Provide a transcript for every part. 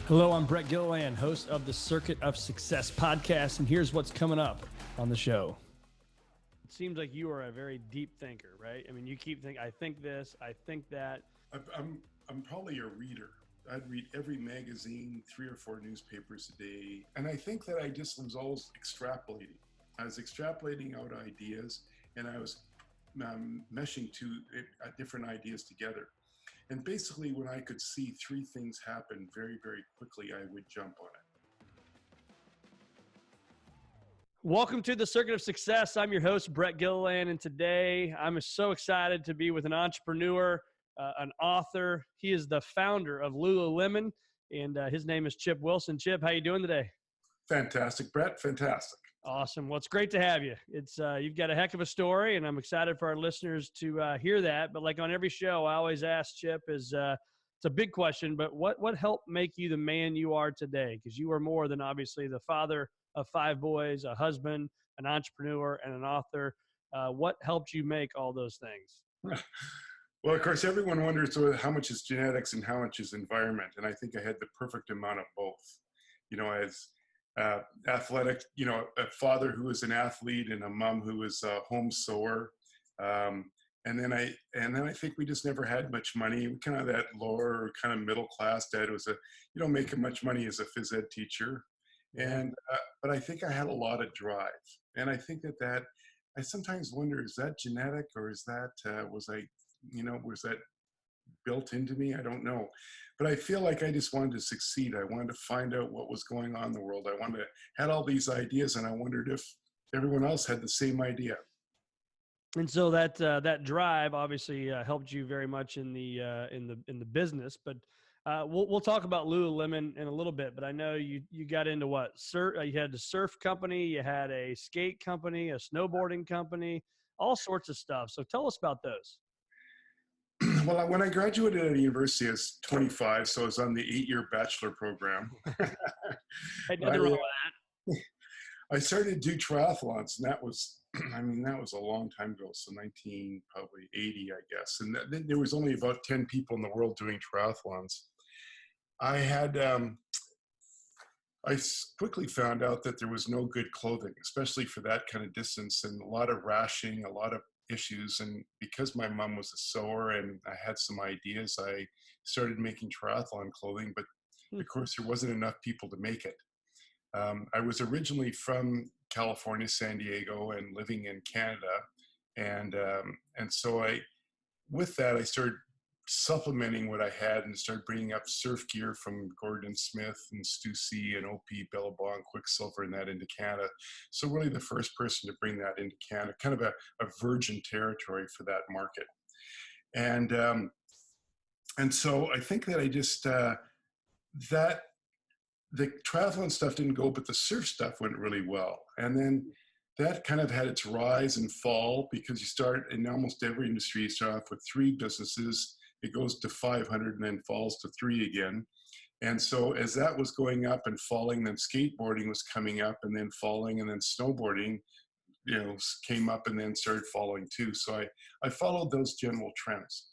Hello, I'm Brett Gilliland, host of the Circuit of Success podcast, and here's what's coming up on the show. It seems like you are a very deep thinker, right? I mean, you keep thinking, I think this, I think that. I'm probably a reader. I'd read every magazine, 3 or 4 newspapers a day. And I think that I just was always extrapolating. I was extrapolating out ideas, and I was meshing different ideas together. And basically, when I could see 3 things happen very, very quickly, I would jump on it. Welcome to the Circuit of Success. I'm your host, Brett Gilliland, and today I'm so excited to be with an entrepreneur, an author. He is the founder of Lululemon, and his name is Chip Wilson. Chip, how you doing today? Fantastic, Brett. Fantastic. Awesome. Well, it's great to have you. It's you've got a heck of a story, and I'm excited for our listeners to hear that. But like on every show, I always ask Chip it's a big question, but what helped make you the man you are today? Because you are more than obviously the father of 5 boys, a husband, an entrepreneur, and an author. What helped you make all those things? Well, of course, everyone wonders how much is genetics and how much is environment. And I think I had the perfect amount of both. You know, as athletic, a father who was an athlete and a mom who was a home sewer. And then I think we just never had much money. We kind of that lower kind of middle class. Dad was you don't make much money as a phys ed teacher. And, but I think I had a lot of drive. And I think that I sometimes wonder, is that genetic or is that, was that built into me? I don't know. But I feel like I just wanted to succeed. I wanted to find out what was going on in the world. Had all these ideas, and I wondered if everyone else had the same idea. And so that drive obviously helped you very much in the business. But we'll talk about Lululemon in a little bit. But I know you got into what? You had the surf company, you had a skate company, a snowboarding company, all sorts of stuff. So tell us about those. Well, when I graduated at university, I was 25, so I was on the 8-year bachelor program. Hey, nothing wrong with that. I started to do triathlons, and that was a long time ago, so probably 80, I guess. And then there was only about 10 people in the world doing triathlons. I quickly found out that there was no good clothing, especially for that kind of distance, and a lot of rationing, a lot of issues. And because my mom was a sewer and I had some ideas, I started making triathlon clothing, but of course there wasn't enough people to make it. I was originally from California, San Diego, and living in Canada. And so with that, I started supplementing what I had and started bringing up surf gear from Gordon Smith and Stussy and OP, Billabong, Quicksilver, and that into Canada. So really the first person to bring that into Canada, kind of a virgin territory for that market. And so I think that I just, that the triathlon stuff didn't go, but the surf stuff went really well. And then that kind of had its rise and fall, because you start in almost every industry, you start off with 3 businesses. It goes to 500 and then falls to 3 again. And so as that was going up and falling, then skateboarding was coming up and then falling, and then snowboarding, came up and then started falling too. So I followed those general trends.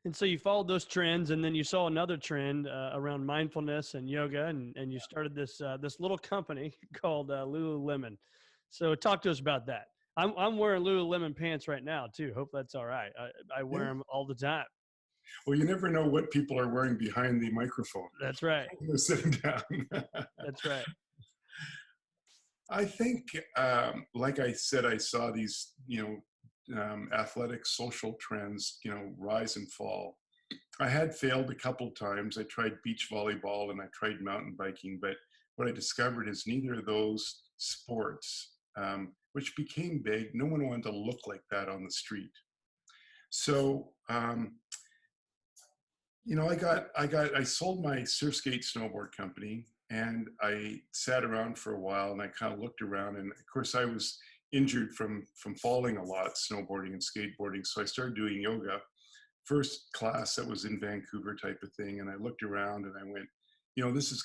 And so you followed those trends, and then you saw another trend around mindfulness and yoga, and you started this little company called Lululemon. So talk to us about that. I'm wearing Lululemon pants right now too. Hope that's all right. I wear them all the time. Well, you never know what people are wearing behind the microphone. That's right. They're sitting down. That's right. I think, like I said, I saw these, athletic social trends, rise and fall. I had failed a couple times. I tried beach volleyball and I tried mountain biking, but what I discovered is neither of those sports, which became big, no one wanted to look like that on the street. So, I sold my surf skate snowboard company, and I sat around for a while and I kind of looked around, and of course I was injured from falling a lot, snowboarding and skateboarding. So I started doing yoga. First class that was in Vancouver type of thing. And I looked around and I went, this is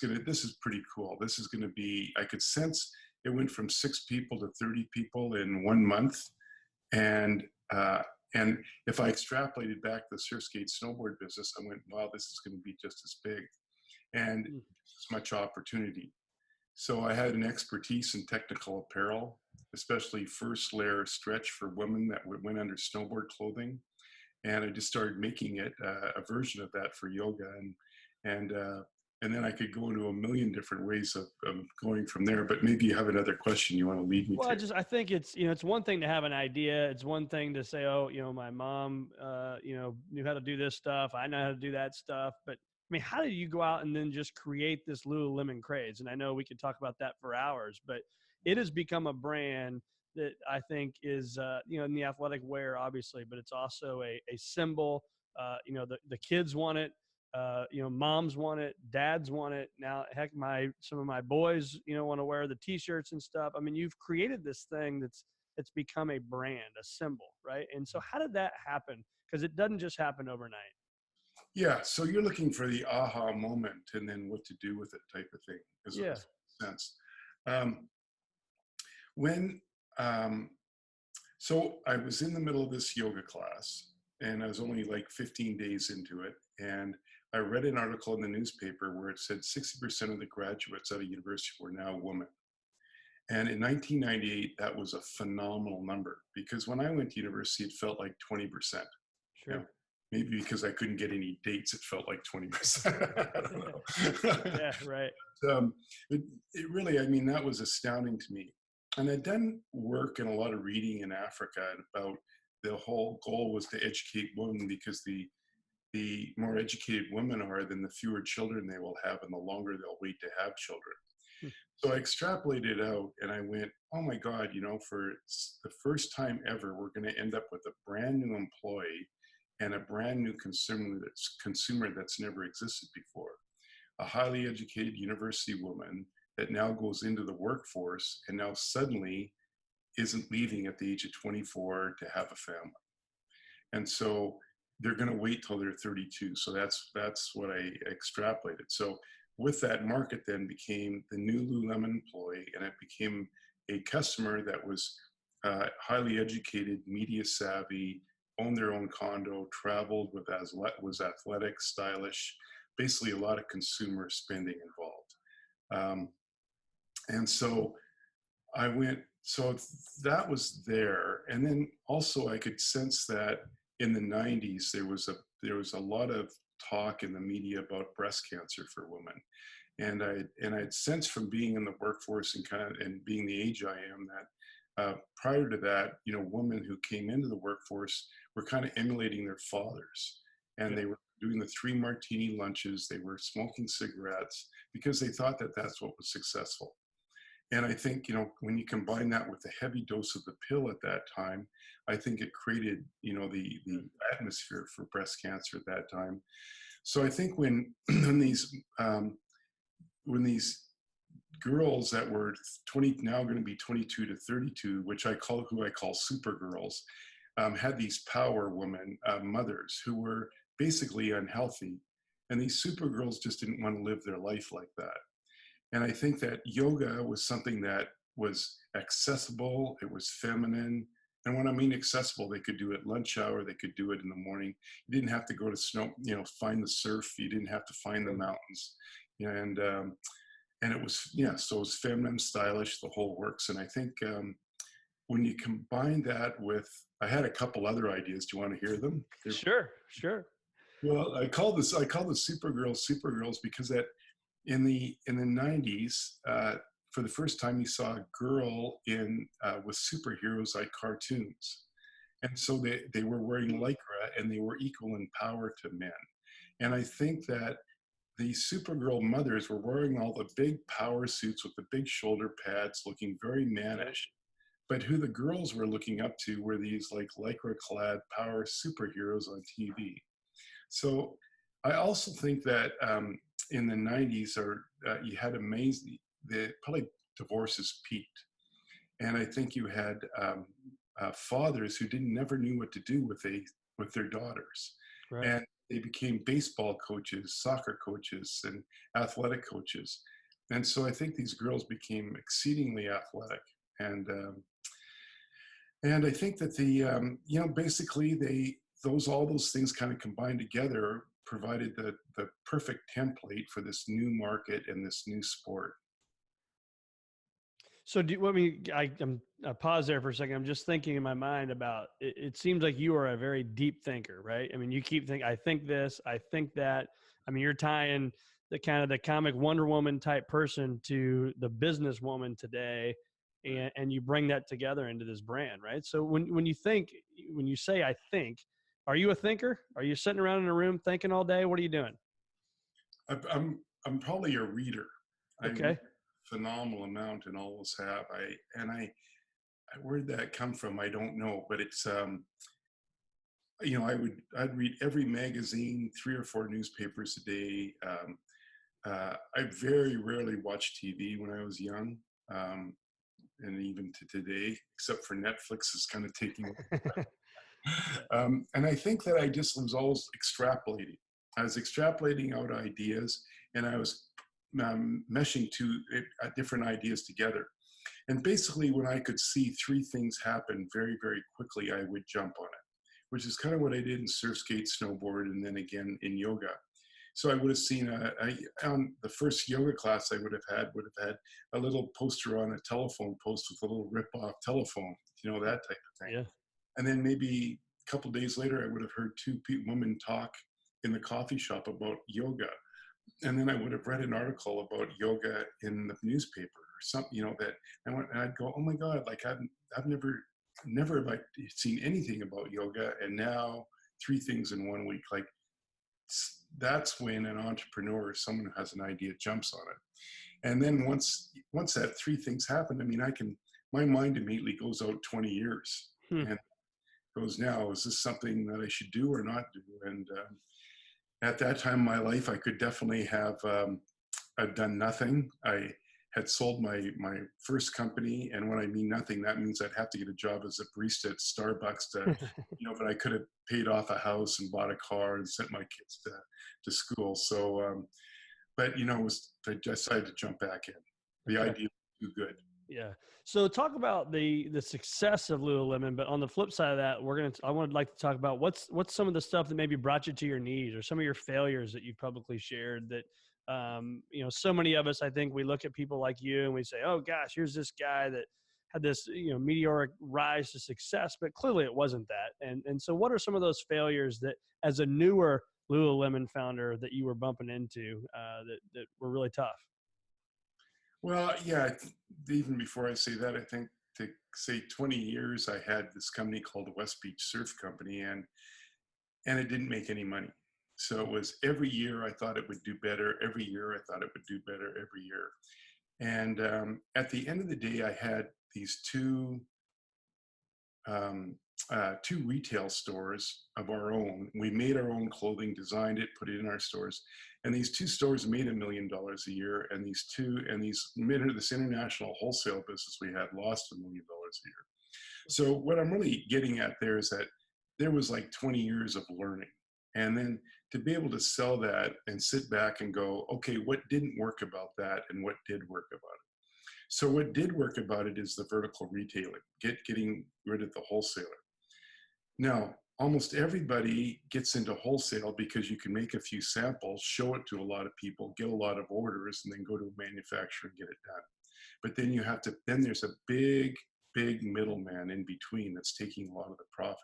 pretty cool. This is going to be, I could sense it went from 6 people to 30 people in 1 month. And if I extrapolated back the surf skate snowboard business, I went, wow, this is going to be just as big. and Mm. as much opportunity. So I had an expertise in technical apparel, especially first layer stretch for women that went under snowboard clothing. And I just started making it a version of that for yoga, and and then I could go into a million different ways of going from there. But maybe you have another question you want to lead me Well, to. I think it's, it's one thing to have an idea. It's one thing to say, oh, my mom, knew how to do this stuff. I know how to do that stuff. But I mean, how did you go out and then just create this Lululemon craze? And I know we could talk about that for hours, but it has become a brand that I think is, in the athletic wear, obviously, but it's also a symbol. The kids want it. Moms want it, dads want it. Now, heck, some of my boys, want to wear the t-shirts and stuff. I mean, you've created this thing that's become a brand, a symbol, right? And so how did that happen? Because it doesn't just happen overnight. Yeah, so you're looking for the aha moment and then what to do with it type of thing, is Yeah. sense. Um, when So I was in the middle of this yoga class, and I was only like 15 days into it, and I read an article in the newspaper where it said 60% of the graduates at a university were now women. And in 1998, that was a phenomenal number, because when I went to university, it felt like 20%. You know, Sure. maybe because I couldn't get any dates, it felt like 20%. I don't know. Yeah, right. um, it really, I mean, that was astounding to me. And I'd done work and a lot of reading in Africa about the whole goal was to educate women, because the more educated women are, then the fewer children they will have and the longer they'll wait to have children. Hmm. So I extrapolated out and I went, oh my God, for the first time ever, we're going to end up with a brand new employee and a brand new consumer that's never existed before. A highly educated university woman that now goes into the workforce and now suddenly isn't leaving at the age of 24 to have a family. And so they're going to wait till they're 32. So that's what I extrapolated. So with that, market then became the new Lululemon employee, and it became a customer that was highly educated, media savvy, owned their own condo, traveled was athletic, stylish, basically a lot of consumer spending involved. And so I went, so that was there. And then also I could sense that in the 90s, there was a lot of talk in the media about breast cancer for women. And I'd sensed from being in the workforce and being the age I am that prior to that, women who came into the workforce were kind of emulating their fathers. And they were doing the 3 martini lunches. They were smoking cigarettes because they thought that that's what was successful. And I think, when you combine that with the heavy dose of the pill at that time, I think it created, the atmosphere for breast cancer at that time. So I think when these girls that were 20, now going to be 22 to 32, who I call super girls, had these power women, mothers who were basically unhealthy. And these super girls just didn't want to live their life like that. And I think that yoga was something that was accessible, it was feminine. And when I mean accessible, they could do it lunch hour, they could do it in the morning. You didn't have to go to snow, find the surf, you didn't have to find the mountains. And it was, so it was feminine, stylish, the whole works. And I think when you combine that with, I had a couple other ideas. Do you want to hear them? Sure. Well, I call the Supergirls because that in the 90s, for the first time, you saw a girl with superheroes like cartoons. And so they were wearing lycra and they were equal in power to men. And I think that the Supergirl mothers were wearing all the big power suits with the big shoulder pads, looking very mannish. But who the girls were looking up to were these like lycra-clad power superheroes on TV. So I also think that in the 90s, you had amazing, probably divorces peaked. And I think you had fathers who never knew what to do with their daughters. Right. And they became baseball coaches, soccer coaches, and athletic coaches. And so I think these girls became exceedingly athletic. And I think that basically all those things kind of combined together provided the perfect template for this new market and this new sport. So I pause there for a second. I'm just thinking in my mind about it. It seems like you are a very deep thinker, right? I mean, you keep thinking, I think this, I think that. I mean, you're tying the kind of the comic Wonder Woman type person to the businesswoman today, and you bring that together into this brand, right? So when you think, when you say, I think, are you a thinker? Are you sitting around in a room thinking all day? What are you doing? I'm probably a reader. I read Okay. a phenomenal amount and always have. Where'd that come from? I don't know, but it's I'd read every magazine, 3 or 4 newspapers a day. I very rarely watched TV when I was young, and even to today, except for Netflix is kind of taking. And I think that I just was always extrapolating. I was extrapolating out ideas, and I was meshing different ideas together. And basically, when I could see 3 things happen very, very quickly, I would jump on it, which is kind of what I did in surf, skate, snowboard, and then again in yoga. So I would have seen on the first yoga class I would have had a little poster on a telephone post with a little rip-off telephone, that type of thing. Yeah. And then maybe a couple of days later, I would have heard 2 women talk in the coffee shop about yoga. And then I would have read an article about yoga in the newspaper or something, that and I'd go, oh my God, like I've never have I seen anything about yoga. And now 3 things in 1 week, like that's when an entrepreneur, someone who has an idea, jumps on it. And then once that 3 things happen, I mean, my mind immediately goes out 20 years and goes, now, is this something that I should do or not do? And at that time in my life, I could definitely have I've done nothing. I had sold my first company, and when I mean nothing, that means I'd have to get a job as a barista at Starbucks to, but I could have paid off a house and bought a car and sent my kids to school. So, but I decided to jump back in. The idea was too good. Yeah. So talk about the success of Lululemon, but on the flip side of that, I would like to talk about what's some of the stuff that maybe brought you to your knees, or some of your failures that you've publicly shared that, so many of us, I think we look at people like you and we say, oh gosh, here's this guy that had this, meteoric rise to success, but clearly it wasn't that. And so what are some of those failures that, as a newer Lululemon founder, that you were bumping into, that were really tough? Well, yeah, even before I say that, I think to say 20 years, I had this company called the Westbeach Surf Company, and it didn't make any money. So it was every year I thought it would do better. Every year I thought it would do better every year. And at the end of the day, I had these 2 retail stores of our own. We made our own clothing, designed it, put it in our stores. And these 2 stores made $1 million a year. And this international wholesale business we had lost $1 million a year. So what I'm really getting at there is that there was like 20 years of learning. And then to be able to sell that and sit back and go, okay, what didn't work about that and what did work about it? So what did work about it is the vertical retailing, getting rid of the wholesaler. Now, almost everybody gets into wholesale because you can make a few samples, show it to a lot of people, get a lot of orders, and then go to a manufacturer and get it done. But then there's a big middleman in between that's taking a lot of the profit.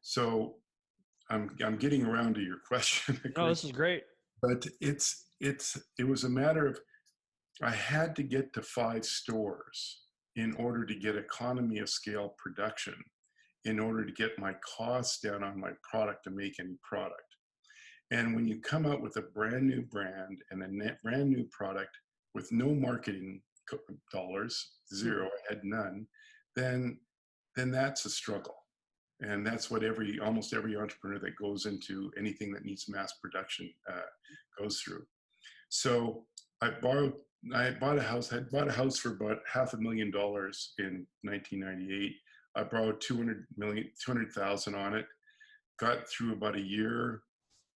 So I'm getting around to your question. Oh, this is great. But it was a matter of, I had to get to 5 stores in order to get economy of scale production, in order to get my costs down on my product to make any product. And when you come out with a brand new brand and a brand new product with no marketing dollars, 0, I had none, then that's a struggle. And that's what almost every entrepreneur that goes into anything that needs mass production goes through. So I bought a house. I bought a house for about $500,000 in 1998. I borrowed $200,000 on it. Got through about a year.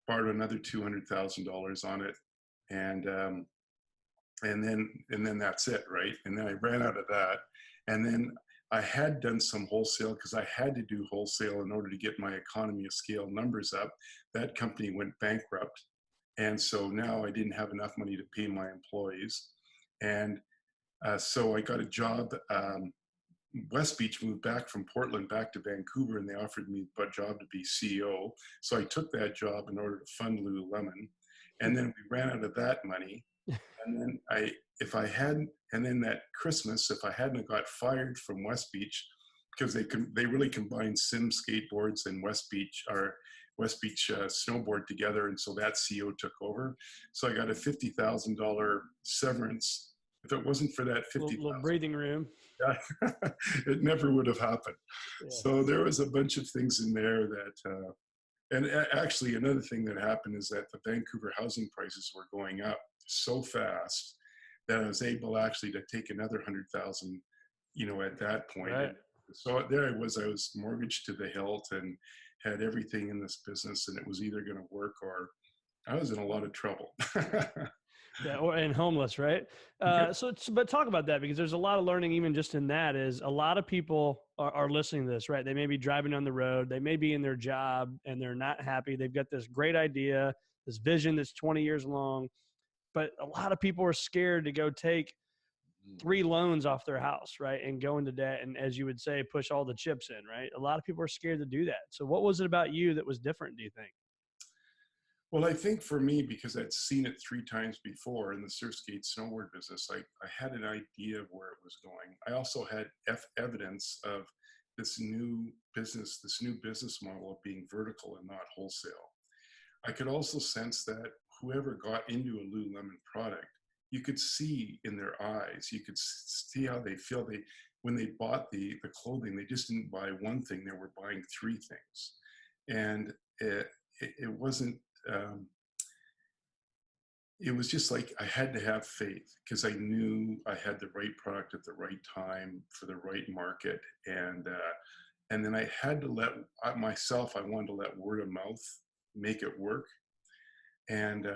Borrowed another $200,000 on it, and then that's it, right? And then I ran out of that, and then I had done some wholesale because I had to do wholesale in order to get my economy of scale numbers up. That company went bankrupt. And so now I didn't have enough money to pay my employees. And so I got a job. Westbeach moved back from Portland back to Vancouver, and they offered me a job to be CEO. So I took that job in order to fund Lululemon. And then we ran out of that money. And then and then that Christmas, if I hadn't got fired from Westbeach, because they really combined Sim skateboards and Westbeach snowboard together, and so that CEO took over. So I got a $50,000 severance. If it wasn't for that 50,000, little breathing room, it never would have happened. yeah. So there was a bunch of things in there that. And actually, another thing that happened is that the Vancouver housing prices were going up so fast that I was able actually to take another 100,000, at that point. Right. And so there I was mortgaged to the hilt and had everything in this business, and it was either going to work or I was in a lot of trouble. Yeah, and homeless, right? But talk about that, because there's a lot of learning even just in that. Is a lot of people are listening to this, right? They may be driving on the road, they may be in their job and they're not happy. They've got this great idea, this vision that's 20 years long, but a lot of people are scared to go take 3 loans off their house, right? And go into debt. And as you would say, push all the chips in, right? A lot of people are scared to do that. So what was it about you that was different, do you think? Well, I think for me, because I'd seen it 3 times before in the surf skate snowboard business, I had an idea of where it was going. I also had evidence of this new business model of being vertical and not wholesale. I could also sense that whoever got into a Lululemon product, you could see in their eyes, you could see how they feel. When they bought the clothing, they just didn't buy one thing, they were buying 3 things. And it wasn't, it was just like I had to have faith because I knew I had the right product at the right time for the right market. And then I had to I wanted to let word of mouth make it work. And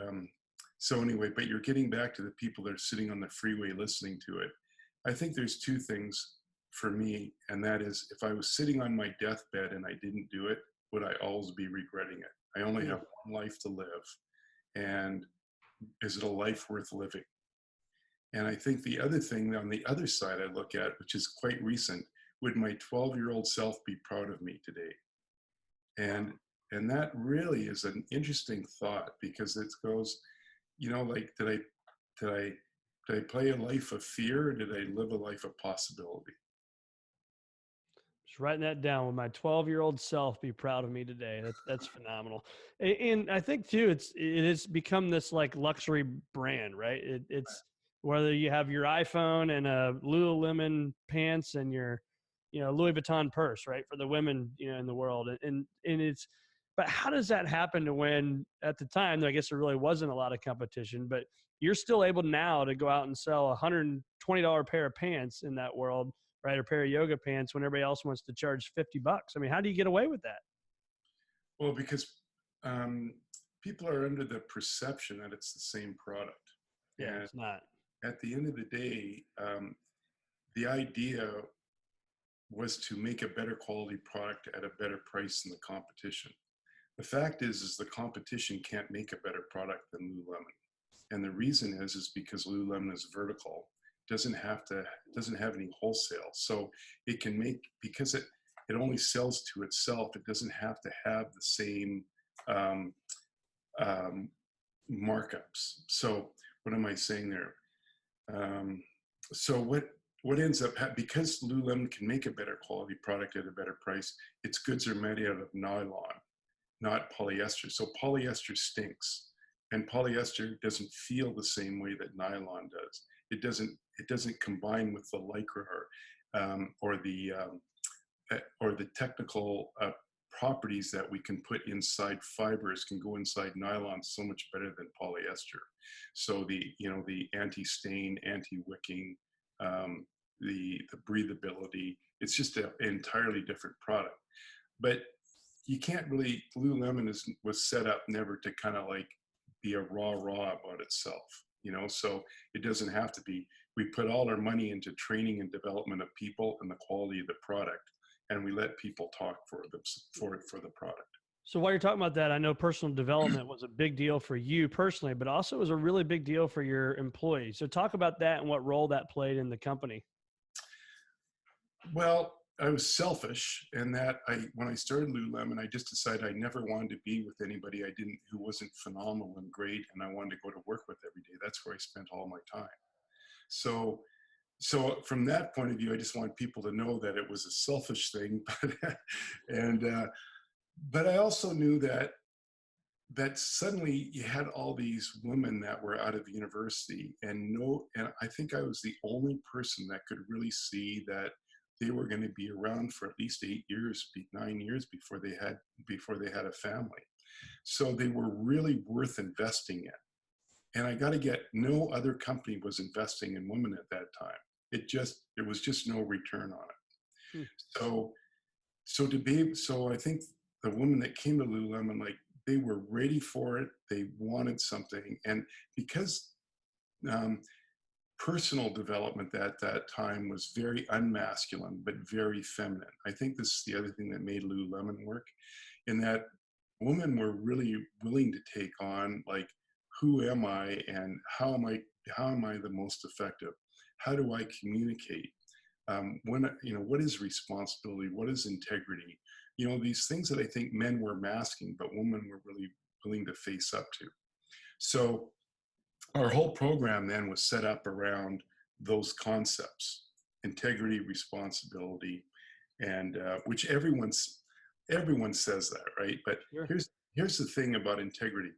so anyway, but you're getting back to the people that are sitting on the freeway listening to it. I think there's 2 things for me, and that is, if I was sitting on my deathbed and I didn't do it, would I always be regretting it? I only have one life to live, and is it a life worth living? And I think the other thing on the other side I look at, which is quite recent, would my 12-year-old self be proud of me today? And that really is an interesting thought, because it goes, like, did I play a life of fear, or did I live a life of possibility? Just writing that down. Would my 12-year-old self be proud of me today? That's phenomenal. And I think too, it has become this like luxury brand, right? It's whether you have your iPhone and a Lululemon pants and your, Louis Vuitton purse, right? For the women, in the world. And it's, but how does that happen to when at the time, I guess there really wasn't a lot of competition, but you're still able now to go out and sell a $120 pair of pants in that world, right? Or a pair of yoga pants when everybody else wants to charge $50. I mean, how do you get away with that? Well, because people are under the perception that it's the same product. Yeah, and it's not. At the end of the day, the idea was to make a better quality product at a better price than the competition. The fact is the competition can't make a better product than Lululemon. And the reason is because Lululemon is vertical, doesn't have any wholesale. So it can make, because it only sells to itself, it doesn't have to have the same markups. So what am I saying there? So what ends up, because Lululemon can make a better quality product at a better price, its goods are made out of nylon, not polyester. So polyester stinks, and polyester doesn't feel the same way that nylon does. It doesn't combine with the lycra or the technical properties that we can put inside fibers can go inside nylon so much better than polyester. So the anti-stain, anti-wicking, the breathability, it's just an entirely different product. But you can't really, Lululemon was set up never to kind of like be a raw about itself, so it doesn't have to be. We put all our money into training and development of people and the quality of the product, and we let people talk for the product. So while you're talking about that, I know personal development was a big deal for you personally, but also was a really big deal for your employees. So talk about that and what role that played in the company. Well, I was selfish in that when I started Lululemon, I just decided I never wanted to be with anybody who wasn't phenomenal and great, and I wanted to go to work with every day. That's where I spent all my time. So from that point of view, I just want people to know that it was a selfish thing, but I also knew that suddenly you had all these women that were out of university, and I think I was the only person that could really see that they were going to be around for at least 9 years before they had a family. So they were really worth investing in. And I got to get, no other company was investing in women at that time. It was just no return on it. So I think the women that came to Lululemon, like, they were ready for it. They wanted something. And because personal development at that time was very unmasculine, but very feminine. I think this is the other thing that made Lululemon work, in that women were really willing to take on, like, who am I and how am I the most effective? How do I communicate? What is responsibility? What is integrity? These things that I think men were masking, but women were really willing to face up to. So our whole program then was set up around those concepts: integrity, responsibility, and which everyone says that, right? But Sure. here's the thing about integrity.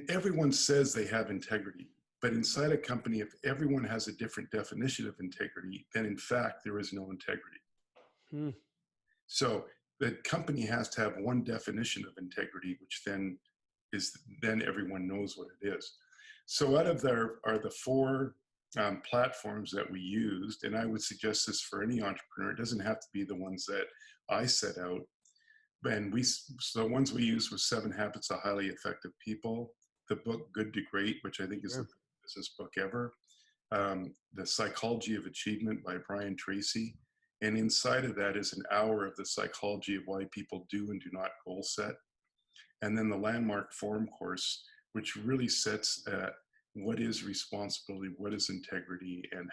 Everyone says they have integrity, but inside a company, if everyone has a different definition of integrity, then in fact there is no integrity. Hmm. So the company has to have one definition of integrity, which then everyone knows what it is. So out of there are the four platforms that we used, and I would suggest this for any entrepreneur. It doesn't have to be the ones that I set out. So the ones we used was 7 Habits of Highly Effective People, the book Good to Great, which I think is the best business book ever, The Psychology of Achievement by Brian Tracy, and inside of that is an hour of the psychology of why people do and do not goal set. And then the Landmark Forum course, which really sets what is responsibility, what is integrity, and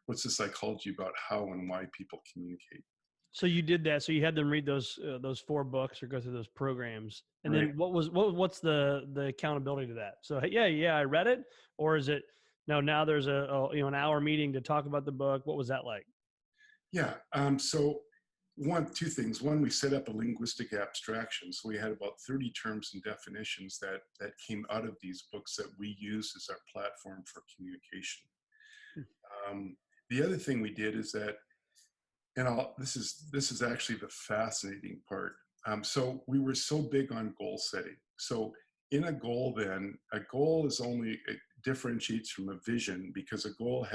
what's the psychology about how and why people communicate. So you did that. So you had them read those 4 books or go through those programs. And Right. then what's the accountability to that? So yeah, I read it, or is it no? Now there's an hour meeting to talk about the book. What was that like? Yeah. So two things. One, we set up a linguistic abstraction. So we had about 30 terms and definitions that came out of these books that we used as our platform for communication. The other thing we did is that, this is actually the fascinating part. So we were so big on goal setting. So in a goal, it differentiates from a vision, because a goal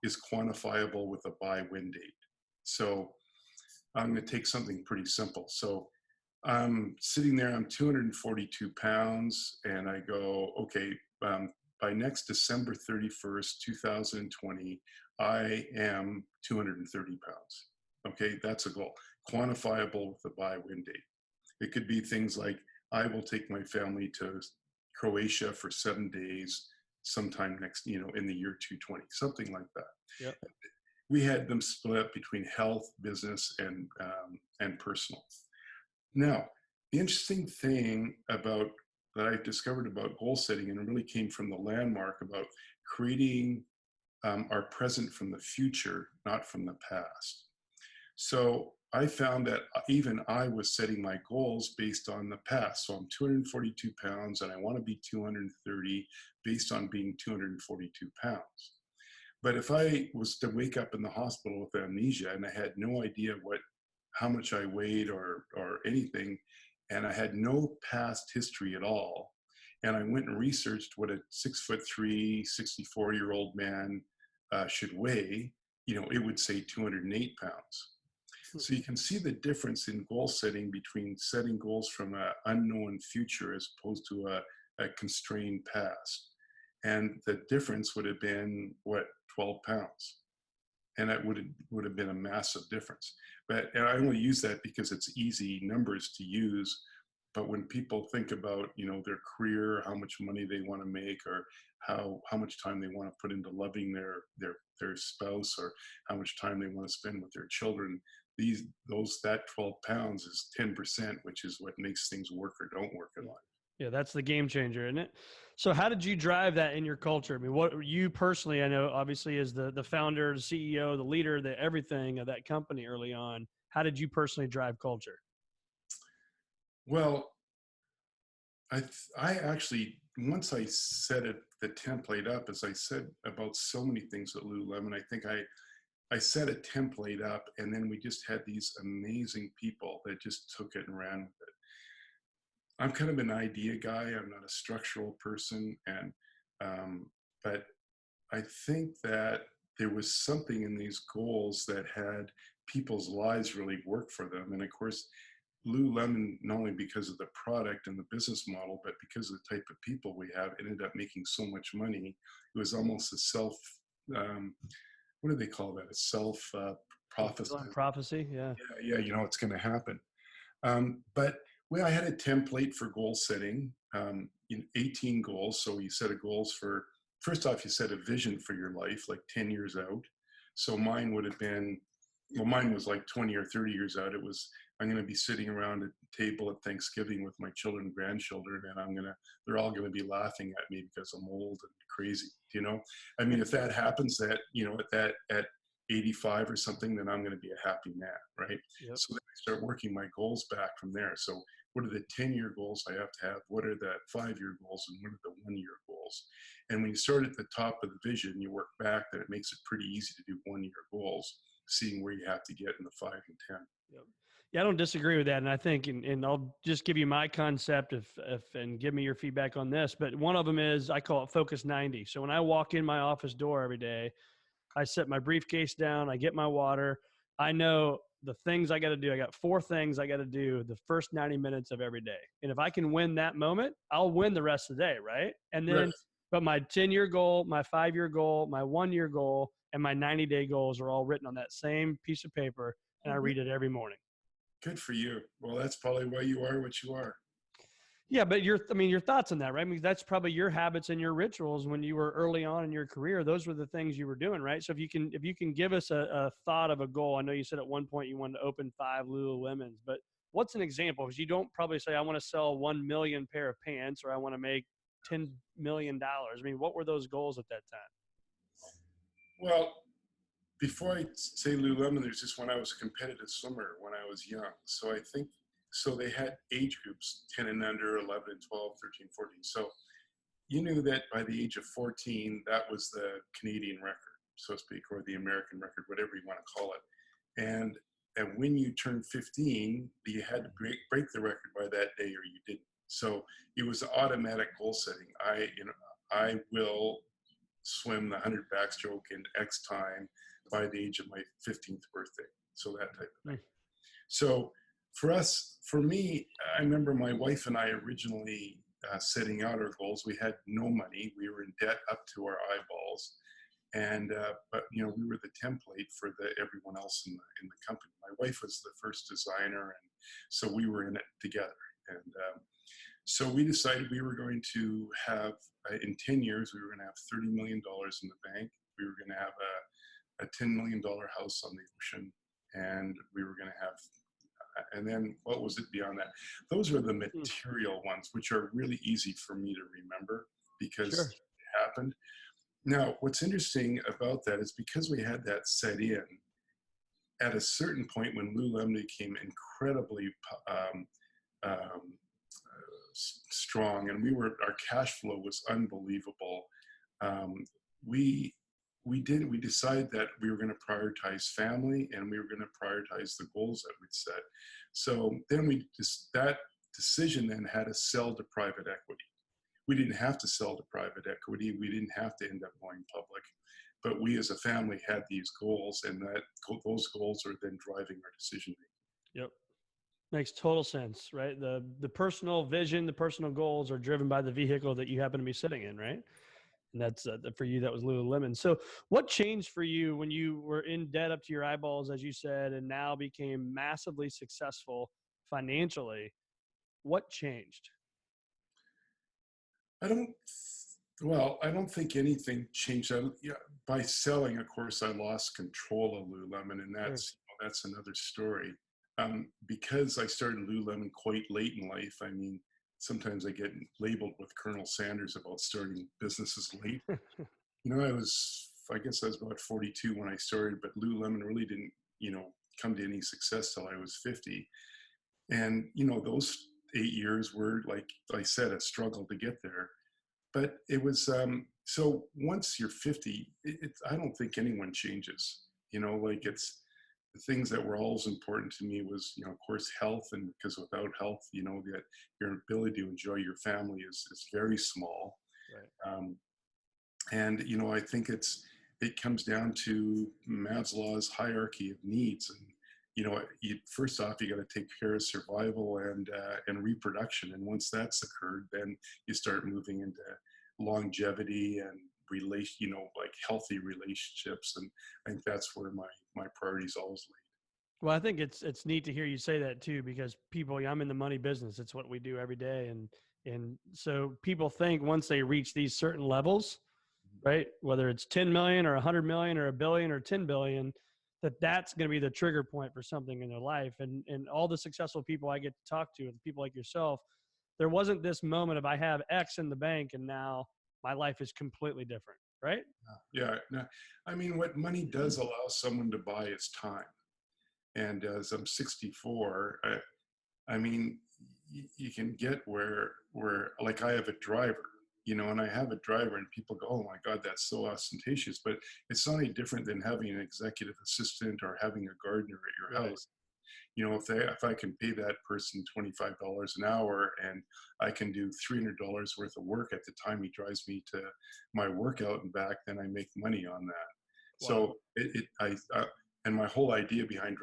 is quantifiable with a buy-win date. So I'm going to take something pretty simple. So I'm sitting there, I'm 242 pounds, and I go, okay, by next December 31st, 2020, I am 230 pounds. Okay, that's a goal. Quantifiable with a buy-win date. It could be things like, I will take my family to Croatia for 7 days sometime next, in the year 2020, something like that. Yep. We had them split up between health, business, and personal. Now, the interesting thing that I discovered about goal setting, and it really came from the Landmark, about creating our present from the future, not from the past. So I found that even I was setting my goals based on the past. So I'm 242 pounds, and I want to be 230 based on being 242 pounds. But if I was to wake up in the hospital with amnesia and I had no idea how much I weighed or anything, and I had no past history at all, and I went and researched what a 6'3", 64-year-old man should weigh, it would say 208 pounds. So you can see the difference in goal setting between setting goals from an unknown future as opposed to a constrained past. And the difference would have been what, 12 pounds. And that would have been a massive difference. But and I only use that because it's easy numbers to use. But when people think about, their career, how much money they want to make, or how much time they want to put into loving their spouse, or how much time they want to spend with their children, that 12 pounds is 10%, which is what makes things work or don't work in life. Yeah, that's the game changer, isn't it? So how did you drive that in your culture? I mean, what you personally, I know obviously as the founder, the CEO, the leader, the everything of that company early on, how did you personally drive culture? Well, I actually, once I set the template up, as I said about so many things at Lululemon, I think I set a template up, and then we just had these amazing people that just took it and ran with it. I'm kind of an idea guy. I'm not a structural person, but I think that there was something in these goals that had people's lives really work for them. And of course, Lululemon, not only because of the product and the business model, but because of the type of people we have, ended up making so much money. It was almost a what do they call that? A prophecy. Prophecy, yeah. Yeah, it's going to happen. But I had a template for goal setting, in 18 goals. So you set a goals for, first off, you set a vision for your life, like 10 years out. So mine would have been, mine was like 20 or 30 years out. It was, I'm going to be sitting around a table at Thanksgiving with my children and grandchildren, and they're all going to be laughing at me because I'm old and crazy, I mean, if that happens at 85 or something, then I'm going to be a happy man, right? Yep. So then I start working my goals back from there. So what are the 10-year goals I have to have? What are the 5-year goals? And what are the 1-year goals? And when you start at the top of the vision, you work back, then it makes it pretty easy to do 1-year goals, seeing where you have to get in the 5 and 10. Yep. Yeah, I don't disagree with that. And I think, and I'll just give you my concept and give me your feedback on this, but one of them is, I call it Focus 90. So when I walk in my office door every day, I set my briefcase down, I get my water. I know the things I got to do. I got 4 things I got to do the first 90 minutes of every day. And if I can win that moment, I'll win the rest of the day. Right. And then, Right. But my 10-year goal, my 5-year goal, my 1-year goal, and my 90-day goals are all written on that same piece of paper. And I read it every morning. Good for you. Well, that's probably why you are what you are. Yeah, but your thoughts on that, right? I mean, that's probably your habits and your rituals when you were early on in your career. Those were the things you were doing, right? So if you can give us a thought of a goal, I know you said at one point you wanted to open 5 Lululemons, but what's an example? Because you don't probably say, I want to sell 1 million pair of pants, or I want to make $10 million. I mean, what were those goals at that time? Well, before I say Lululemon, there's just when I was a competitive swimmer when I was young. So I think, so they had age groups, 10 and under, 11 and 12, 13, 14. So you knew that by the age of 14, that was the Canadian record, so to speak, or the American record, whatever you want to call it. And when you turned 15, you had to break the record by that day or you didn't. So it was automatic goal setting. I will swim the 100 backstroke in X time by the age of my 15th birthday. So that type of thing. So for me, I remember my wife and I originally setting out our goals. We had no money. We were in debt up to our eyeballs. But we were the template for everyone else in the company. My wife was the first designer, and so we were in it together. And so we decided we were going to have, in 10 years, we were going to have $30 million in the bank. We were going to have a $10 million house on the ocean, and we were going to have, and then what was it beyond that? Those were the material ones, which are really easy for me to remember because it happened. Now, what's interesting about that is because we had that set in, at a certain point when Lululemon became incredibly strong, and our cash flow was unbelievable. We decided that we were going to prioritize family, and we were going to prioritize the goals that we'd set. So then that decision then had to sell to private equity. We didn't have to sell to private equity. We didn't have to end up going public, but we as a family had these goals, and those goals are then driving our decision making. Yep. Makes total sense, right? The personal vision, the personal goals are driven by the vehicle that you happen to be sitting in, right? And that's for you, that was Lululemon. So what changed for you when you were in debt up to your eyeballs, as you said, and now became massively successful financially? What changed? I don't, well, I don't think anything changed. Yeah, by selling, of course, I lost control of Lululemon, and Sure. that's another story. Because I started Lululemon quite late in life, I mean, sometimes I get labeled with Colonel Sanders about starting businesses late. I guess I was about 42 when I started, but Lululemon really didn't, come to any success till I was 50. And, those 8 years were, like I said, a struggle to get there. But it was, so once you're 50, I don't think anyone changes, like it's the things that were always important to me was, of course, health. And because without health, that your ability to enjoy your family is very small. Right. And I think it comes down to Maslow's hierarchy of needs. And first off, you got to take care of survival and reproduction. And once that's occurred, then you start moving into longevity and like healthy relationships. And I think that's where my priorities always lead. Well, I think it's neat to hear you say that too, because people, I'm in the money business. It's what we do every day. And so people think once they reach these certain levels, right, whether it's 10 million or 100 million or a billion or 10 billion, that's going to be the trigger point for something in their life. And all the successful people I get to talk to, and people like yourself, there wasn't this moment of I have X in the bank and now my life is completely different, right? Yeah. No, I mean, what money does allow someone to buy is time. And as I'm 64, I mean, you can get where like I have a driver, and I have a driver, and people go, "Oh my God, that's so ostentatious." But it's not any different than having an executive assistant or having a gardener at your Right. house. If I can pay that person $25 an hour, and I can do $300 worth of work at the time he drives me to my workout and back, then I make money on that. Wow. So and my whole idea behind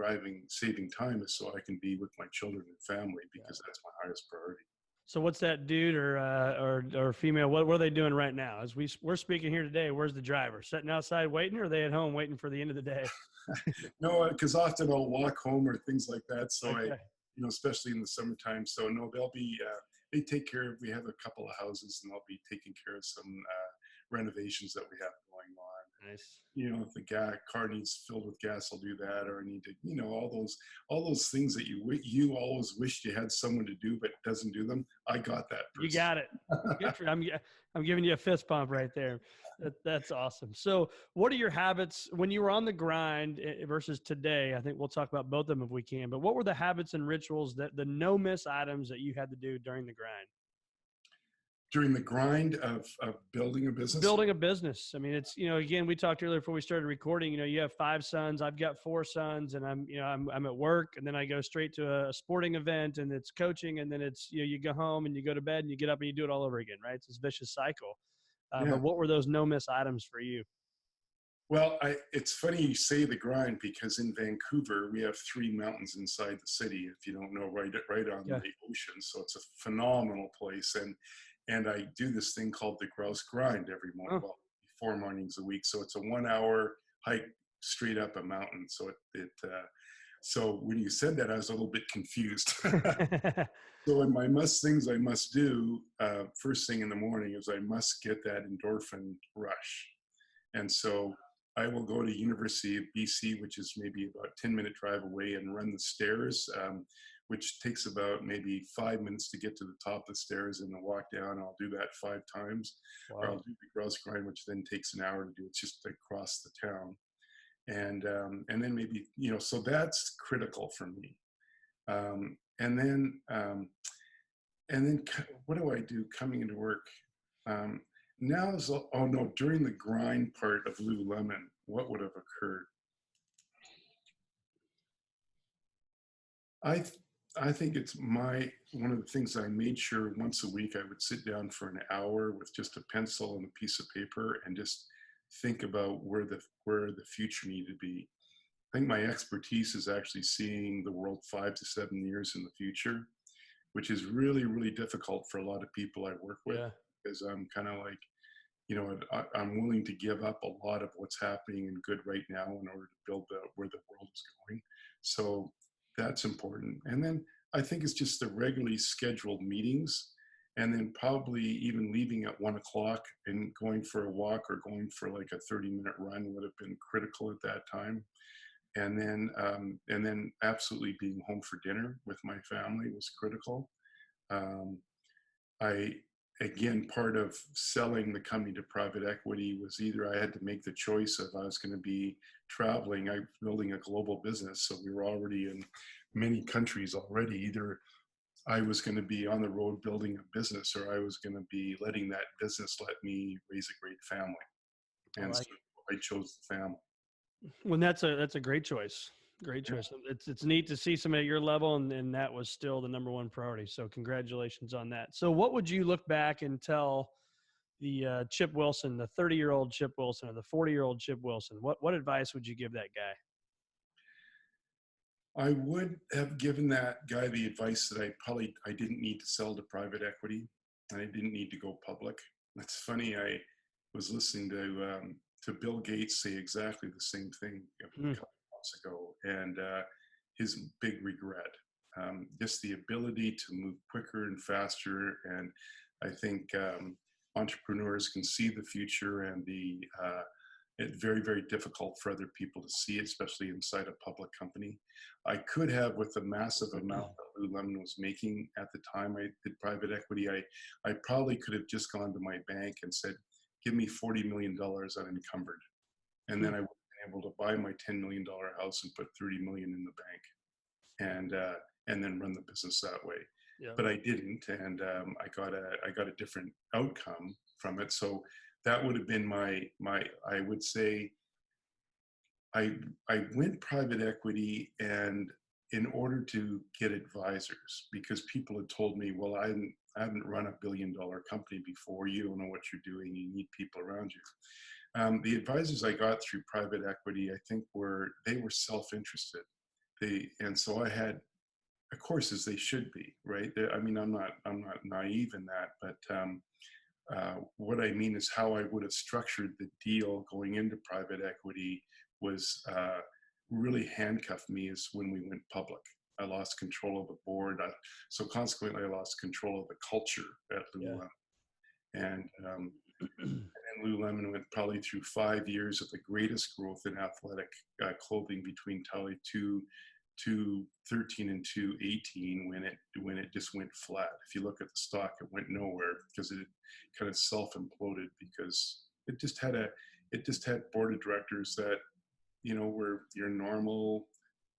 saving time is so I can be with my children and family, because that's my highest priority. So what's that dude or female? What are they doing right now? As we're speaking here today, where's the driver? Sitting outside waiting, or are they at home waiting for the end of the day? No, because often I'll walk home or things like that. So Okay. especially in the summertime. So no, they take care of, we have a couple of houses, and they'll be taking care of some renovations that we have going on. Nice. If the car needs filled with gas, I'll do that. Or I need to, all those things that you always wished you had someone to do, but doesn't do them. I got that person. You got it. Good for, I'm giving you a fist pump right there. That's awesome. So what are your habits when you were on the grind versus today? I think we'll talk about both of them if we can, but what were the habits and rituals the no miss items that you had to do during the grind? During the grind of building a business? Building a business. I mean, it's, again, we talked earlier before we started recording, you have 5 sons, I've got 4 sons, and I'm at work, and then I go straight to a sporting event, and it's coaching. And then it's, you go home and you go to bed and you get up and you do it all over again. Right. It's this vicious cycle. Yeah. But what were those no miss items for you? Well, it's funny you say the grind, because in Vancouver, we have 3 mountains inside the city, if you don't know, right on the ocean. So it's a phenomenal place. And I do this thing called the Grouse Grind every morning, well, 4 mornings a week. So it's a 1-hour hike straight up a mountain. So so when you said that, I was a little bit confused. So in my things I must do, first thing in the morning is I must get that endorphin rush. And so I will go to University of BC, which is maybe about a 10-minute drive away, and run the stairs, which takes about maybe 5 minutes to get to the top of the stairs, and then walk down. I'll do that 5 times. Wow. Or I'll do the Grouse Grind, which then takes an hour to do. It's just across the town. And then maybe, so that's critical for me. And then what do I do coming into work? During the grind part of Lululemon, what would have occurred? I think it's one of the things I made sure once a week I would sit down for an hour with just a pencil and a piece of paper and just think about where the future needed to be. I think my expertise is actually seeing the world 5 to 7 years in the future, which is really, really difficult for a lot of people I work with, because I'm kind of like, I'm willing to give up a lot of what's happening and good right now in order to build where the world is going. So that's important. And then I think it's just the regularly scheduled meetings, and then probably even leaving at 1 o'clock and going for a walk or going for like a 30-minute run would have been critical at that time. And then absolutely being home for dinner with my family was critical. Um, I Again, part of selling the company to private equity was either I had to make the choice of I was going to be traveling. I was building a global business, so we were already in many countries already. Either I was going to be on the road building a business, or I was going to be letting that business let me raise a great family. I And so like it. I chose the family. Well, that's a great choice. Great Yeah. choice. It's neat to see somebody at your level, and that was still the number one priority. So congratulations on that. So what would you look back and tell the Chip Wilson, the 30-year-old Chip Wilson, or the 40-year-old Chip Wilson? What advice would you give that guy? I would have given that guy the advice that I didn't need to sell to private equity, and I didn't need to go public. It's funny. I was listening to Bill Gates say exactly the same thing a Hmm. couple months ago, and his big regret, just the ability to move quicker and faster. And I think entrepreneurs can see the future, and it's very, very difficult for other people to see, especially inside a public company. I could have, with the massive amount that Lululemon was making at the time I did private equity, I probably could have just gone to my bank and said, give me $40 million unencumbered. And then I would have been able to buy my $10 million house and put 30 million in the bank, and then run the business that way. Yeah. But I didn't, and I got a different outcome from it. So that would have been I would say I went private equity, and in order to get advisors, because people had told me, well, I haven't run a billion-dollar company before. You don't know what you're doing. You need people around you. The advisors I got through private equity, I think they were self-interested. And so I had, of course, as they should be, right? I mean, I'm not naive in that, but what I mean is how I would have structured the deal going into private equity was really handcuffed me is when we went public. I lost control of the board. So consequently, I lost control of the culture at Lululemon. And Lululemon went probably through 5 years of the greatest growth in athletic clothing between probably 2013 and 2018 when it just went flat. If you look at the stock, it went nowhere because it kind of self-imploded because it just had board of directors that were your normal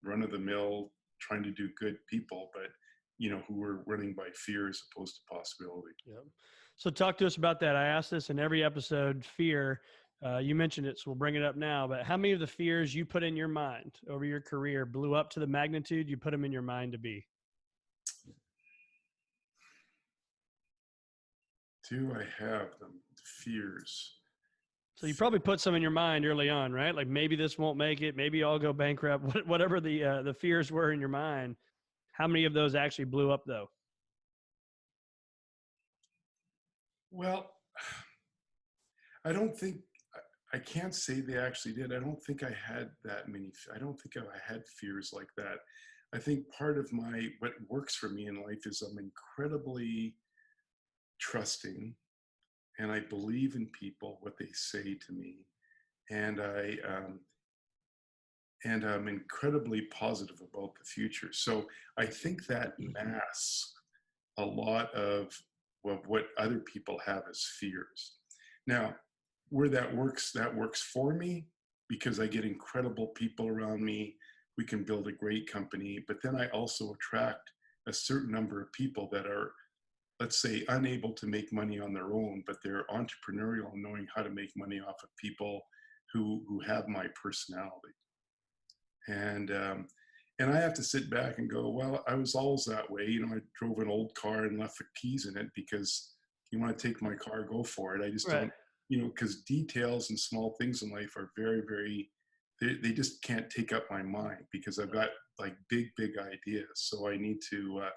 run-of-the-mill trying to do good people, but who were running by fear as opposed to possibility. Yeah. So talk to us about that. I ask this in every episode, fear. You mentioned it, so we'll bring it up now, but how many of the fears you put in your mind over your career blew up to the magnitude you put them in your mind to be? Do I have them? Fears. So you probably put some in your mind early on, right? Like maybe this won't make it. Maybe I'll go bankrupt. Whatever the fears were in your mind. How many of those actually blew up though? Well, I don't think I can't say they actually did. I don't think I had that many. I don't think I had fears like that. I think part of what works for me in life is I'm incredibly trusting, and I believe in people, what they say to me, and I'm incredibly positive about the future. So I think that masks a lot of what other people have as fears. Now, where that works for me because I get incredible people around me. We can build a great company, but then I also attract a certain number of people that are, let's say, unable to make money on their own, but they're entrepreneurial, knowing how to make money off of people who have my personality. And I have to sit back and go, well, I was always that way. I drove an old car and left the keys in it because you want to take my car, go for it. I just Right. don't, because details and small things in life are very, very, they just can't take up my mind because I've got like big, big ideas. So I need to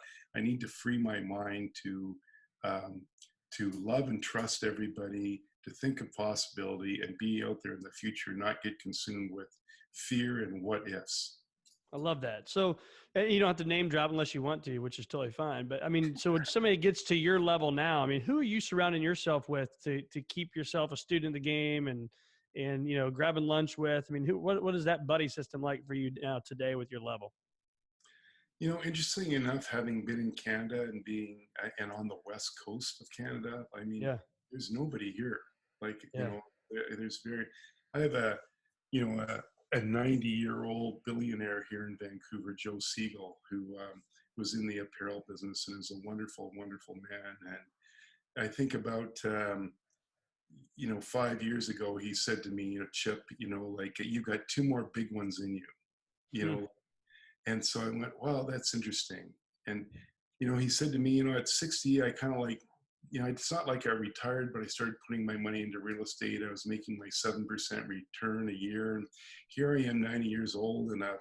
free my mind to love and trust everybody, to think of possibility and be out there in the future, not get consumed with fear and what ifs. I love that. So you don't have to name drop unless you want to, which is totally fine. But I mean, so when somebody gets to your level now, I mean, who are you surrounding yourself with to keep yourself a student of the game and, you know, grabbing lunch with? I mean, what is that buddy system like for you now today with your level? You know, interesting enough, having been in Canada and being and on the west coast of Canada, I mean, Yeah. there's nobody here. Like, you Yeah. know, there's very. I have a, you know, a 90-year-old billionaire here in Vancouver, Joe Siegel, who was in the apparel business and is a wonderful, wonderful man. And I think about, you know, 5 years ago, he said to me, you know, Chip, you know, like you got two more big ones in you, you Hmm. know. And so I went, wow, that's interesting. And, you know, he said to me, you know, at 60, I kind of like, you know, it's not like I retired, but I started putting my money into real estate. I was making my 7% return a year. And here I am, 90 years old, and I've,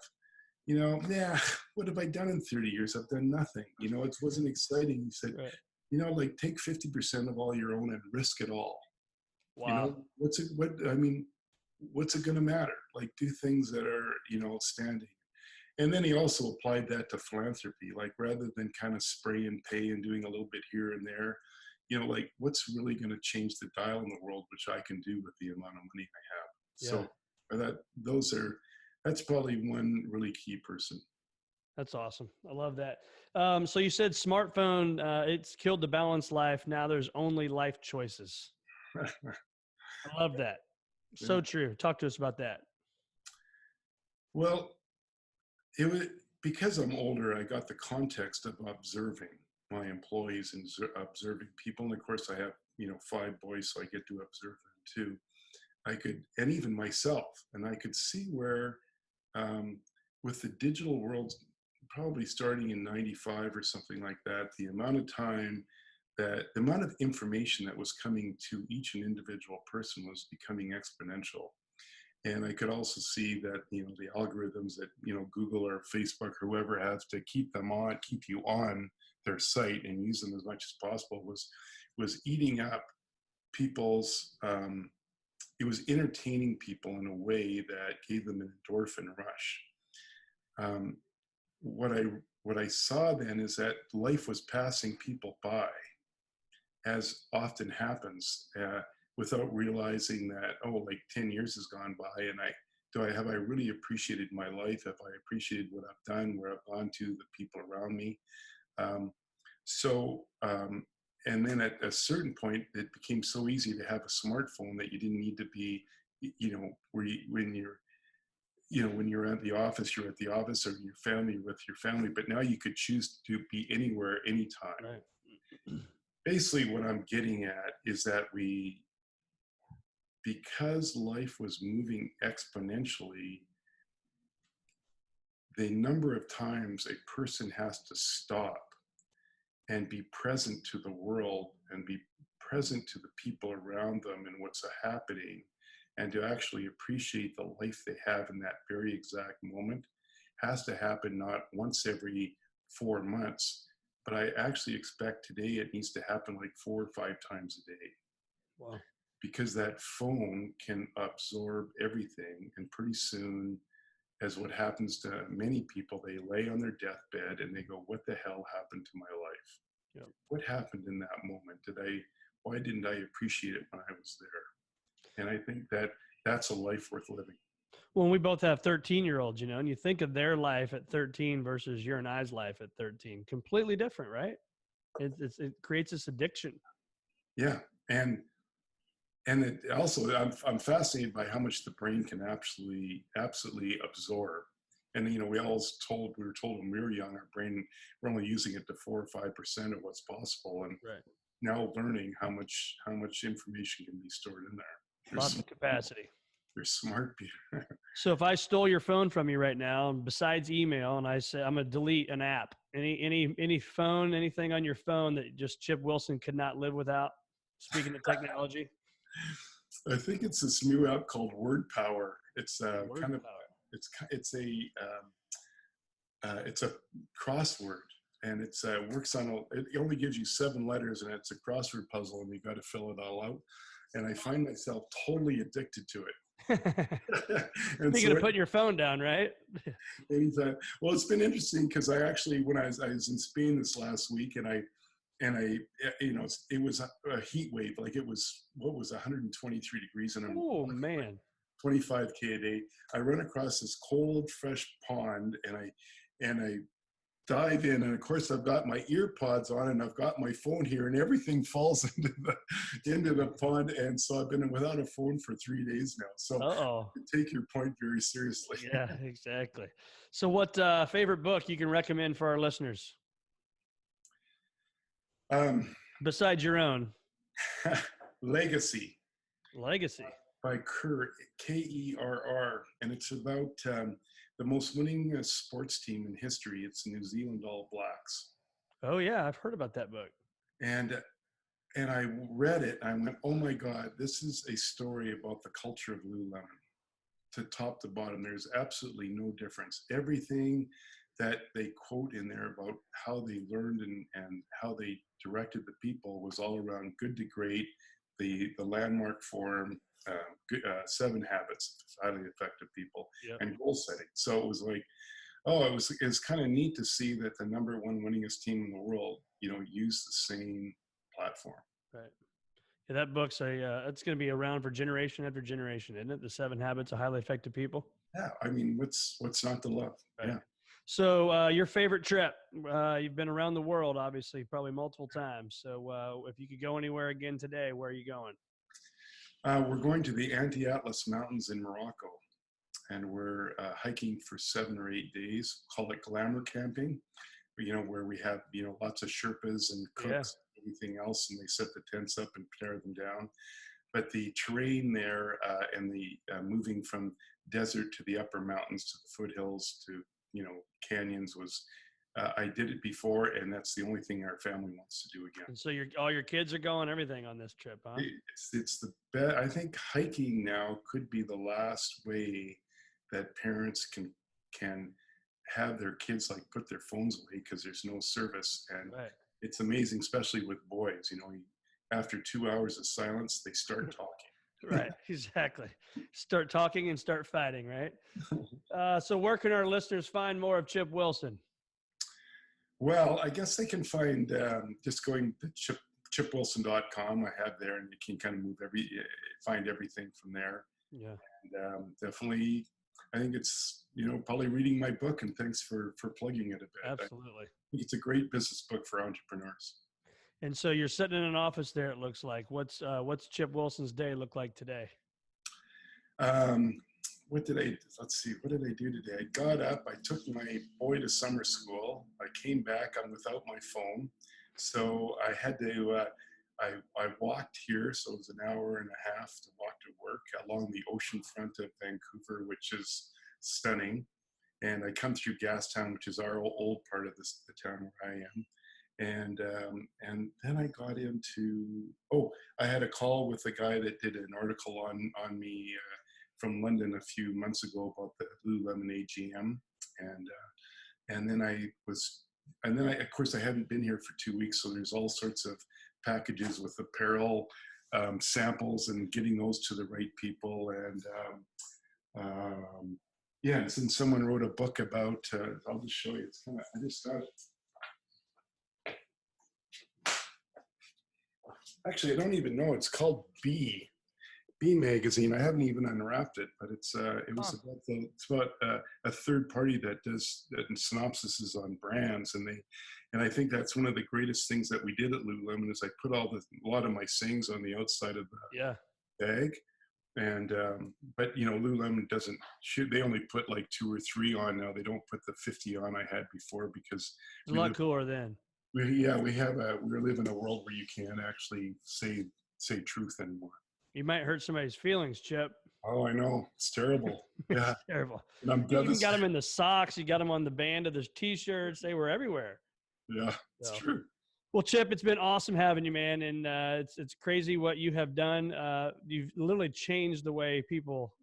you know, yeah, what have I done in 30 years? I've done nothing. You know, it wasn't exciting. He said, Right. you know, like take 50% of all your own and risk it all. You Wow. know, I mean, what's it going to matter? Like do things that are, you know, outstanding. And then he also applied that to philanthropy, like rather than kind of spray and pay and doing a little bit here and there, you know, like what's really going to change the dial in the world, which I can do with the amount of money I have. Yeah. So that's probably one really key person. That's awesome. I love that. So you said smartphone, it's killed the balanced life. Now there's only life choices. I love that. Yeah. So true. Talk to us about that. Well, it was because I'm older, I got the context of observing my employees and observing people. And of course, I have, you know, 5 boys, so I get to observe them too. And even myself, and I could see where, um, with the digital world, probably starting in 95 or something like that, the amount of information that was coming to each and individual person was becoming exponential. And I could also see that, you know, the algorithms that, you know, Google or Facebook or whoever has to keep you on their site and use them as much as possible was eating up people's, it was entertaining people in a way that gave them an endorphin rush. Um, what I what I saw then is that life was passing people by, as often happens, without realizing that, oh, like 10 years has gone by, and have I really appreciated my life? Have I appreciated what I've done, where I've gone to, the people around me? Um, so and then at a certain point, it became so easy to have a smartphone that you didn't need to be, you know, when you're, you know, when you're at the office, you're at the office, or your family, with your family. But now you could choose to be anywhere, anytime. Right. Basically, what I'm getting at is that because life was moving exponentially, the number of times a person has to stop and be present to the world and be present to the people around them and what's happening, and to actually appreciate the life they have in that very exact moment has to happen not once every 4 months, but I actually expect today it needs to happen like 4 or 5 times a day, Wow. because that phone can absorb everything. And pretty soon, as what happens to many people, they lay on their deathbed and they go, what the hell happened to my life? Yep. What happened in that moment? Why didn't I appreciate it when I was there? And I think that that's a life worth living. Well, we both have 13-year-olds, you know, and you think of their life at 13 versus your and I's life at 13, completely different, right? It creates this addiction. Yeah. And it also, I'm fascinated by how much the brain can absolutely absorb. And, you know, we were told when we were young, our brain, we're only using it to 4 or 5% of what's possible. And Right. now learning how much information can be stored in there. Lots of capacity. They're smart people. So if I stole your phone from you right now, besides email, and I say I'm gonna delete an app, any phone, anything on your phone that just Chip Wilson could not live without. Speaking of technology, I think it's this new app called Word Power. It's word kind of power. it's a crossword, and it only gives you 7 letters, and it's a crossword puzzle, and you got to fill it all out. and I find myself totally addicted to it. And Speaking of so putting your phone down, right? anytime. Well, it's been interesting because I actually, when I was in Spain this last week, and I, it was a heat wave. Like it was, what was 123 degrees, and I'm Oh walking like man. 25K a day. I run across this cold, fresh pond, and I dive in, and of course I've got my ear pods on, and I've got my phone here, and everything falls into the pond. And so I've been without a phone for 3 days now. So Uh-oh. take your point very seriously. Yeah, exactly. So what favorite book you can recommend for our listeners Um, besides your own? Legacy Legacy. by Kerr, Kerr, and it's about the most winning sports team in history. It's New Zealand All Blacks, Oh yeah, I've heard about that book. and and I read it. And I went, oh my God, this is a story about the culture of Lululemon, to top to bottom. There's absolutely no difference. Everything that they quote in there about how they learned and how they directed the people was all around good to great, the landmark form, 7 habits of highly effective people, Yep. and goal setting. So it was like, oh, it's kind of neat to see that the number one winningest team in the world, use the same platform. Right. Yeah, that book's it's going to be around for generation after generation, isn't it? The 7 Habits of Highly Effective People. Yeah, I mean, what's not to love? Right. Yeah. So your favorite trip? You've been around the world, obviously, probably multiple times. So if you could go anywhere again today, where are you going? We're going to the Anti-Atlas Mountains in Morocco, and we're hiking for 7 or 8 days. Call it glamour camping, where we have lots of Sherpas and cooks, and everything else, and they set the tents up and tear them down. But the terrain there, and the moving from desert to the upper mountains to the foothills to canyons was. I did it before, and that's the only thing our family wants to do again. And so all your kids are going, everything on this trip, huh? It's the best. I think hiking now could be the last way that parents can have their kids like put their phones away, because there's no service. And Right. it's amazing, especially with boys. After 2 hours of silence, they start talking. Right, exactly. Start talking and start fighting, right? So where can our listeners find more of Chip Wilson? Well, I guess they can find just going to chipwilson.com. I have there, and you can kind of find everything from there. Yeah. And definitely, I think it's probably reading my book. And thanks for plugging it a bit. Absolutely. I think it's a great business book for entrepreneurs. And so you're sitting in an office there, it looks like. What's Chip Wilson's day look like today? Let's see, what did I do today? I got up, I took my boy to summer school. I came back, I'm without my phone. So I had to, I walked here, so it was an hour and a half to walk to work along the ocean front of Vancouver, which is stunning. And I come through Gastown, which is our old part of the town where I am. And then I got into, I had a call with a guy that did an article on me from London a few months ago about the Lululemon AGM, and then of course I hadn't been here for 2 weeks, so there's all sorts of packages with apparel samples and getting those to the right people, and and someone wrote a book about. I'll just show you. I just got it. Actually, I don't even know. It's called B magazine. I haven't even unwrapped it, but it's about a third party that does synopsises on brands, and I think that's one of the greatest things that we did at Lululemon is I put a lot of my sayings on the outside of the bag, and but Lululemon they only put like 2 or 3 on now. They don't put the 50 on I had before, because it's a lot cooler then. We live in a world where you can't actually say truth anymore. You might hurt somebody's feelings, Chip. Oh, I know. It's terrible. Yeah. It's terrible. And I'm you even got them in the socks. You got them on the band of the T-shirts. They were everywhere. Yeah, it's true. Well, Chip, it's been awesome having you, man. And it's crazy what you have done. You've literally changed the way people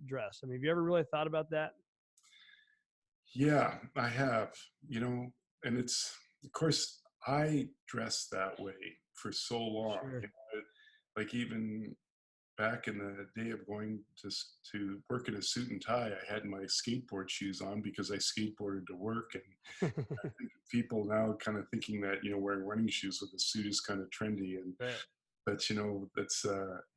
dress. I mean, have you ever really thought about that? Yeah, I have. And it's, of course, I dressed that way for so long. Sure. Like even back in the day of going to work in a suit and tie, I had my skateboard shoes on because I skateboarded to work. And I think people now kind of thinking that, wearing running shoes with a suit is kind of trendy. And Right. but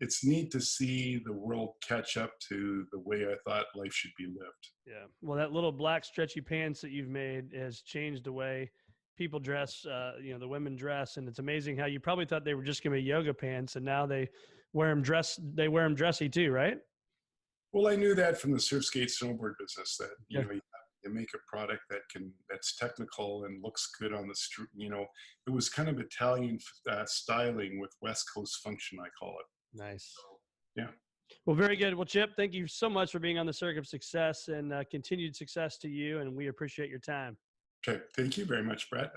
it's neat to see the world catch up to the way I thought life should be lived. Yeah. Well, that little black stretchy pants that you've made has changed the way people dress, the women dress. And it's amazing how you probably thought they were just going to be yoga pants, and now they wear them dressy too, right? Well, I knew that from the surf skate snowboard business that, Yeah. you make a product that's technical and looks good on the street. It was kind of Italian styling with West Coast function, I call it. Nice. Yeah. Well, very good. Well, Chip, thank you so much for being on the Circuit of Success, and continued success to you. And we appreciate your time. Okay. Thank you very much, Brett.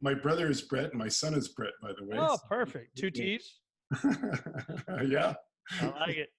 My brother is Brett and my son is Brett, by the way. Oh, perfect. 2 T's. Yeah. I like it.